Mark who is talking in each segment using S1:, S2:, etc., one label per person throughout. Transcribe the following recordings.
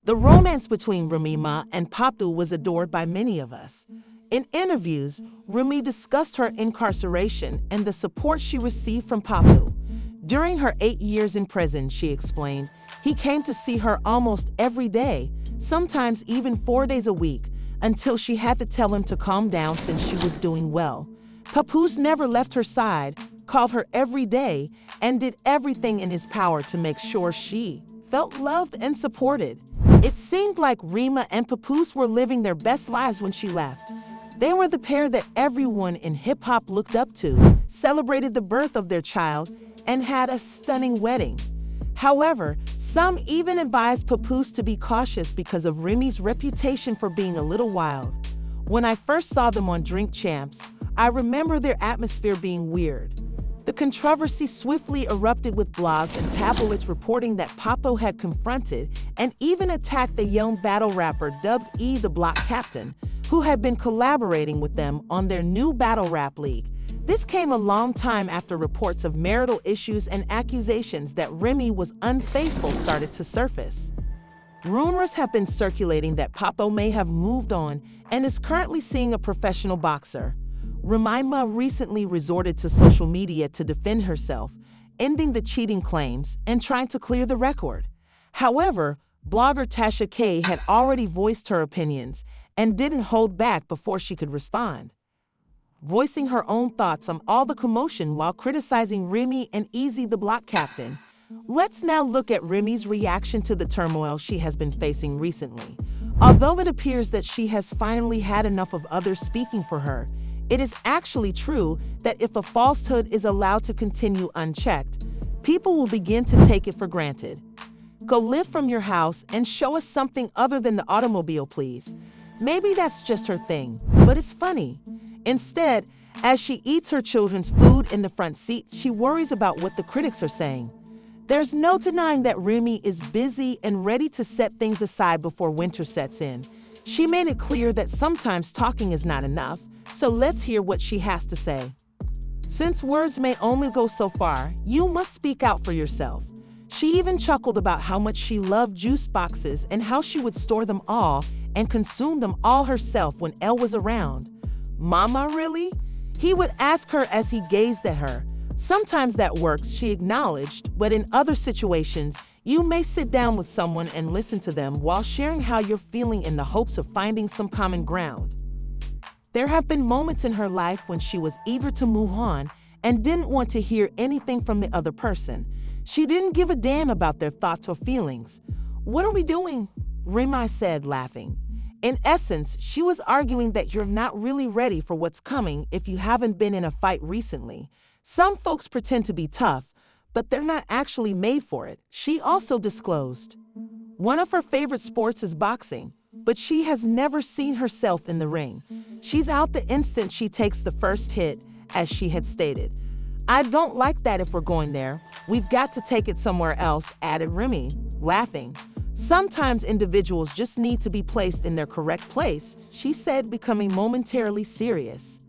S1: The romance between Remy Ma and Papu was adored by many of us. In interviews, Remy discussed her incarceration and the support she received from Papu. During her 8 years in prison, she explained, he came to see her almost every day, sometimes even 4 days a week, until she had to tell him to calm down since she was doing well. Papoose never left her side, called her every day, and did everything in his power to make sure she felt loved and supported. It seemed like Rema and Papoose were living their best lives when she left. They were the pair that everyone in hip-hop looked up to, celebrated the birth of their child, and had a stunning wedding. However, some even advised Papoose to be cautious because of Remy's reputation for being a little wild. When I first saw them on Drink Champs, I remember their atmosphere being weird. The controversy swiftly erupted with blogs and tabloids reporting that Papo had confronted and even attacked the young battle rapper dubbed E the Block Captain, who had been collaborating with them on their new battle rap league. This came a long time after reports of marital issues and accusations that Remy was unfaithful started to surface. Rumors have been circulating that Papo may have moved on and is currently seeing a professional boxer. Remy Ma recently resorted to social media to defend herself, ending the cheating claims and trying to clear the record. However, blogger Tasha K had already voiced her opinions and didn't hold back before she could respond, voicing her own thoughts on all the commotion while criticizing Remy and Easy the Block Captain. Let's now look at Remy's reaction to the turmoil she has been facing recently. Although it appears that she has finally had enough of others speaking for her, it is actually true that if a falsehood is allowed to continue unchecked, people will begin to take it for granted. Go live from your house and show us something other than the automobile, please. Maybe that's just her thing, but it's funny. Instead, as she eats her children's food in the front seat, she worries about what the critics are saying. There's no denying that Remy is busy and ready to set things aside before winter sets in. She made it clear that sometimes talking is not enough, so let's hear what she has to say. Since words may only go so far, you must speak out for yourself. She even chuckled about how much she loved juice boxes and how she would store them all and consume them all herself when Elle was around. Mama, really? He would ask her as he gazed at her. Sometimes that works, she acknowledged, but in other situations, you may sit down with someone and listen to them while sharing how you're feeling in the hopes of finding some common ground. There have been moments in her life when she was eager to move on and didn't want to hear anything from the other person. She didn't give a damn about their thoughts or feelings. What are we doing? Remy said, laughing. In essence, she was arguing that you're not really ready for what's coming if you haven't been in a fight recently. Some folks pretend to be tough, but they're not actually made for it. She also disclosed one of her favorite sports is boxing, but she has never seen herself in the ring. She's out the instant she takes the first hit, as she had stated. I don't like that if we're going there. We've got to take it somewhere else, added Remy, laughing. Sometimes individuals just need to be placed in their correct place, she said, becoming momentarily serious.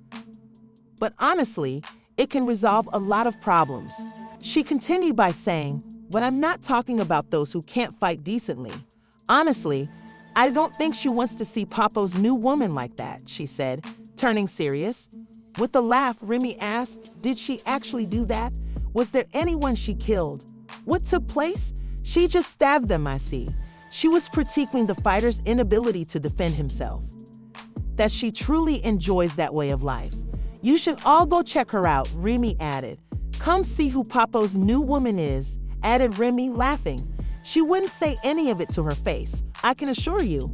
S1: But honestly, it can resolve a lot of problems. She continued by saying, but I'm not talking about those who can't fight decently. Honestly, I don't think she wants to see Papo's new woman like that, she said, turning serious. With a laugh, Remy asked, did she actually do that? Was there anyone she killed? What took place? She just stabbed them, I see. She was critiquing the fighter's inability to defend himself. That she truly enjoys that way of life. You should all go check her out, Remy added. Come see who Papo's new woman is, added Remy, laughing. She wouldn't say any of it to her face, I can assure you.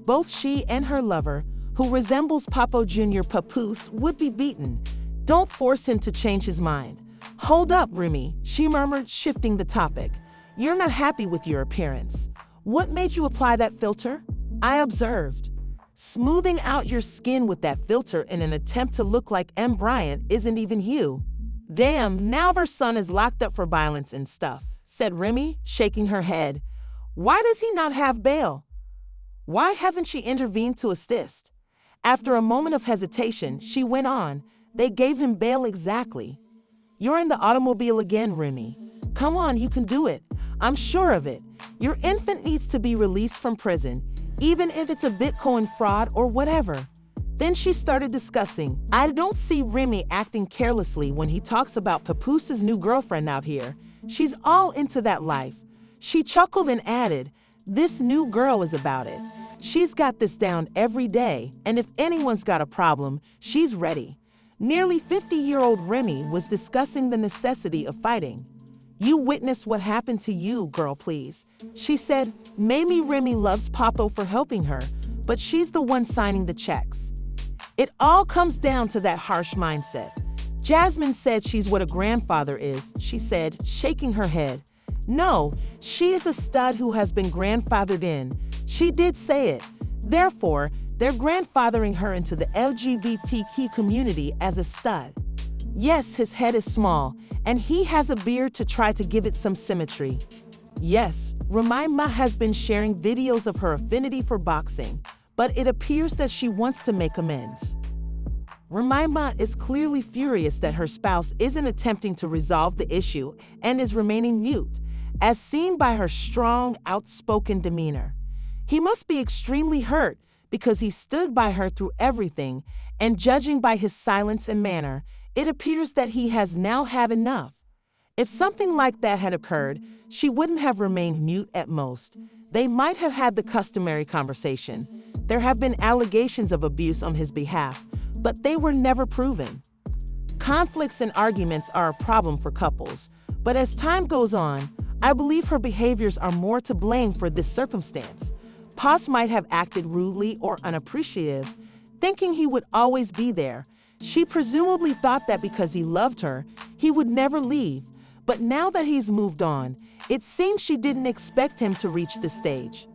S1: Both she and her lover, who resembles Papo Jr. Papoose, would be beaten. Don't force him to change his mind. Hold up, Remy, she murmured, shifting the topic. You're not happy with your appearance. What made you apply that filter? I observed. Smoothing out your skin with that filter in an attempt to look like M. Bryant isn't even you. Damn, now her son is locked up for violence and stuff, said Remy, shaking her head. Why does he not have bail? Why hasn't she intervened to assist? After a moment of hesitation, she went on, they gave him bail exactly. You're in the automobile again, Remy. Come on, you can do it. I'm sure of it. Your infant needs to be released from prison, even if it's a Bitcoin fraud or whatever. Then she started discussing, I don't see Remy acting carelessly when he talks about Papooses' new girlfriend out here. She's all into that life. She chuckled and added, this new girl is about it. She's got this down every day, and if anyone's got a problem, she's ready. Nearly 50-year-old Remy was discussing the necessity of fighting. You witnessed what happened to you, girl, please. She said, maybe Remy loves Papo for helping her, but she's the one signing the checks. It all comes down to that harsh mindset. Jasmine said she's what a grandfather is, she said, shaking her head. No, she is a stud who has been grandfathered in. She did say it. Therefore, they're grandfathering her into the LGBTQ community as a stud. Yes, his head is small, and he has a beard to try to give it some symmetry. Yes, Remy Ma has been sharing videos of her affinity for boxing, but it appears that she wants to make amends. Remy Ma is clearly furious that her spouse isn't attempting to resolve the issue and is remaining mute, as seen by her strong, outspoken demeanor. He must be extremely hurt because he stood by her through everything, and judging by his silence and manner, it appears that he has now had enough. If something like that had occurred, she wouldn't have remained mute at most. They might have had the customary conversation. There have been allegations of abuse on his behalf, but they were never proven. Conflicts and arguments are a problem for couples, but as time goes on, I believe her behaviors are more to blame for this circumstance. Paz might have acted rudely or unappreciative, thinking he would always be there. She presumably thought that because he loved her, he would never leave. But now that he's moved on, it seems she didn't expect him to reach this stage.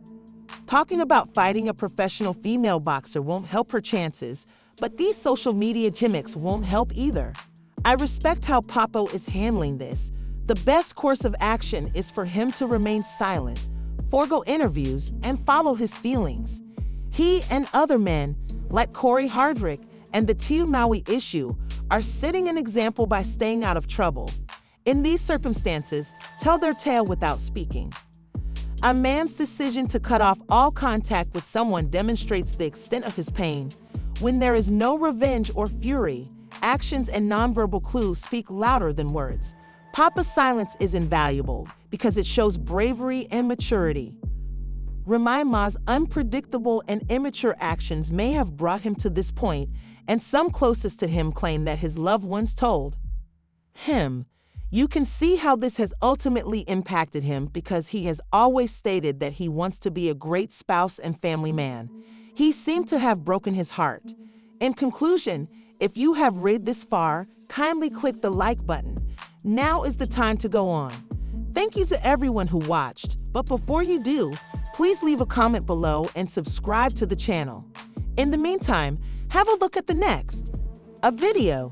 S1: Talking about fighting a professional female boxer won't help her chances, but these social media gimmicks won't help either. I respect how Papo is handling this. The best course of action is for him to remain silent, forego interviews, and follow his feelings. He and other men, like Corey Hardrick and the Tiu Maui issue, are setting an example by staying out of trouble. In these circumstances, tell their tale without speaking. A man's decision to cut off all contact with someone demonstrates the extent of his pain. When there is no revenge or fury, actions and nonverbal clues speak louder than words. Papa's silence is invaluable because it shows bravery and maturity. Remy Ma's unpredictable and immature actions may have brought him to this point, and some closest to him claim that his loved ones told him. You can see how this has ultimately impacted him because he has always stated that he wants to be a great spouse and family man. He seemed to have broken his heart. In conclusion, if you have read this far, kindly click the like button. Now is the time to go on. Thank you to everyone who watched, but before you do, please leave a comment below and subscribe to the channel. In the meantime, have a look at the next video.